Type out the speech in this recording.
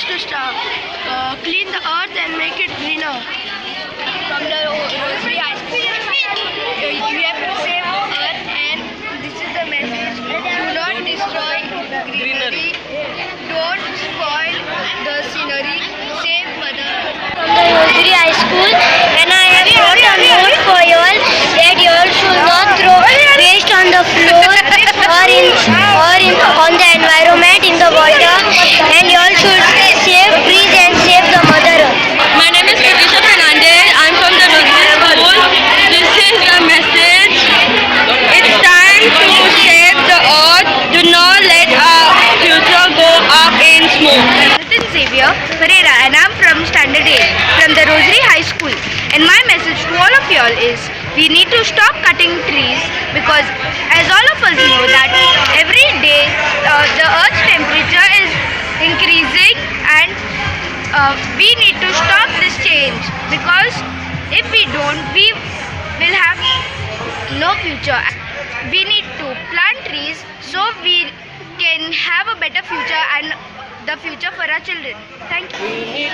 is to clean the earth and make it greener. From the Rosary High School, we have to save earth, and this is the message: do not destroy greenery, don't spoil the scenery, save mother. From the Rosary High School, when I have brought a note for you all that you all should not throw waste on the floor or on the environment, in the water, and you all should save trees and save the mother earth. My name is Patricia Fernandez. I'm from the Rosary School. This is the message. It's time to save the earth. Do not let our future go up in smoke. Nitin Xavier Pereira, and I'm from Standard 8 from the Rosary High School. And my message to all of y'all is we need to stop cutting trees, because as all of us know that every day the earth's temperature is increasing, and we need to stop this change, because if we don't, we will have no future. We need to plant trees so we can have a better future and the future for our children. Thank you.